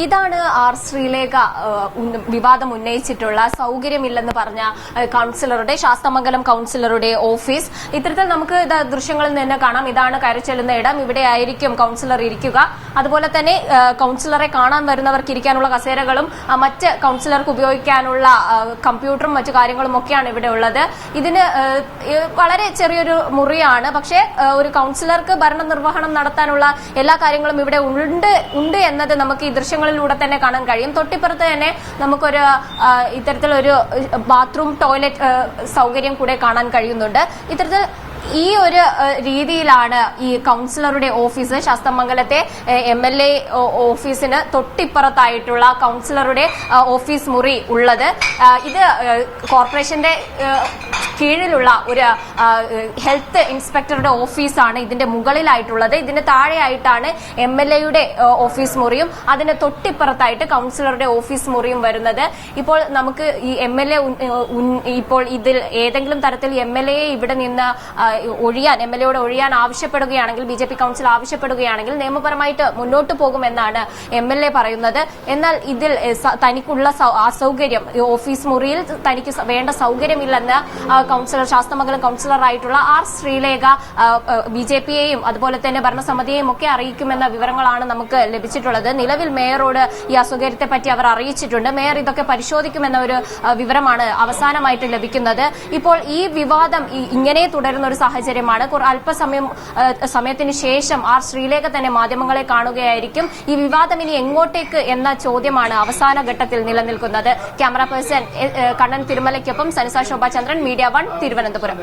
ഇതാണ് ആർ ശ്രീലേഖ വിവാദം ഉന്നയിച്ചിട്ടുള്ള സൗകര്യമില്ലെന്ന് പറഞ്ഞ കൌൺസിലറുടെ ശാസ്തമംഗലം കൌൺസിലറുടെ ഓഫീസ്. ഇത്തരത്തിൽ നമുക്ക് ദൃശ്യങ്ങളിൽ നിന്ന് കാണാം. ഇതാണ് കയറി ചെല്ലുന്ന ഇടം. ഇവിടെ ആയിരിക്കും കൌൺസിലർ ഇരിക്കുക. അതുപോലെ തന്നെ കൌൺസിലറെ കാണാൻ വരുന്നവർക്ക് ഇരിക്കാനുള്ള കസേരകളും മറ്റ് കൌൺസിലർക്ക് ഉപയോഗിക്കാനുള്ള കമ്പ്യൂട്ടറും മറ്റു കാര്യങ്ങളും ഒക്കെയാണ് ഇവിടെ ഉള്ളത്. ഇതിന് വളരെ ചെറിയൊരു മുറിയാണ്. പക്ഷേ ഒരു കൌൺസിലർക്ക് ഭരണനിർവഹണം നടത്താനുള്ള എല്ലാ കാര്യങ്ങളും ഇവിടെ ഉണ്ട് എന്നത് നമുക്ക് ഈ ദൃശ്യങ്ങളിലൂടെ തന്നെ കാണാൻ കഴിയും. തൊട്ടിപ്പുറത്ത് തന്നെ നമുക്കൊരു ഇത്തരത്തിലൊരു ബാത്റൂം ടോയ്ലറ്റ് സൗകര്യം കൂടെ കാണാൻ കഴിയുന്നുണ്ട്. ഇത്തരത്തിൽ ഈ ഒരു രീതിയിലാണ് ഈ കൌൺസിലറുടെ ഓഫീസ് ശാസ്തമംഗലത്തെ MLA ഓഫീസിന് തൊട്ടിപ്പുറത്തായിട്ടുള്ള കൌൺസിലറുടെ ഓഫീസ് മുറി ഉള്ളത്. ഇത് കോർപ്പറേഷന്റെ കീഴിലുള്ള ഒരു ഹെൽത്ത് ഇൻസ്പെക്ടറുടെ ഓഫീസാണ് ഇതിന്റെ മുകളിലായിട്ടുള്ളത്. ഇതിന് താഴെയായിട്ടാണ് MLAയുടെ ഓഫീസ് മുറിയും അതിന് തൊട്ടിപ്പുറത്തായിട്ട് കൌൺസിലറുടെ ഓഫീസ് മുറിയും വരുന്നത്. ഇപ്പോൾ നമുക്ക് ഈ MLA ഇപ്പോൾ ഇതിൽ ഏതെങ്കിലും തരത്തിൽ MLAയെ ഇവിടെ നിന്ന് MLAയോട് ഒഴിയാൻ ആവശ്യപ്പെടുകയാണെങ്കിൽ, BJP കൌൺസിൽ ആവശ്യപ്പെടുകയാണെങ്കിൽ നിയമപരമായിട്ട് മുന്നോട്ട് പോകുമെന്നാണ് MLA പറയുന്നത്. എന്നാൽ ഇതിൽ തനിക്കുള്ള അസൗകര്യം, ഓഫീസ് മുറിയിൽ തനിക്ക് വേണ്ട സൗകര്യമില്ലെന്ന് കൌൺസിലർ ശാസ്തമംഗലം കൌൺസിലറായിട്ടുള്ള ആർ ശ്രീലേഖ BJPയെയും അതുപോലെ തന്നെ ഭരണസമിതിയെയും ഒക്കെ അറിയിക്കുമെന്ന വിവരങ്ങളാണ് നമുക്ക് ലഭിച്ചിട്ടുള്ളത്. നിലവിൽ മേയറോട് ഈ അസൗകര്യത്തെ പറ്റി അവർ അറിയിച്ചിട്ടുണ്ട്. മേയർ ഇതൊക്കെ പരിശോധിക്കുമെന്ന ഒരു വിവരമാണ് അവസാനമായിട്ട് ലഭിക്കുന്നത്. ഇപ്പോൾ ഈ വിവാദം ഇങ്ങനെ തുടരുന്ന ഒരു സാഹചര്യമാണ്. സമയത്തിന് ശേഷം ആർ ശ്രീലേഖ തന്നെ മാധ്യമങ്ങളെ കാണുകയായിരിക്കും. ഈ വിവാദം ഇനി എങ്ങോട്ടേക്ക് എന്ന ചോദ്യമാണ് അവസാന ഘട്ടത്തിൽ നിലനിൽക്കുന്നത്. Camera person Kannan തിരുമലയ്ക്കൊപ്പം സനിസ Shobhachandran, media 1 Thiruvananthapuram.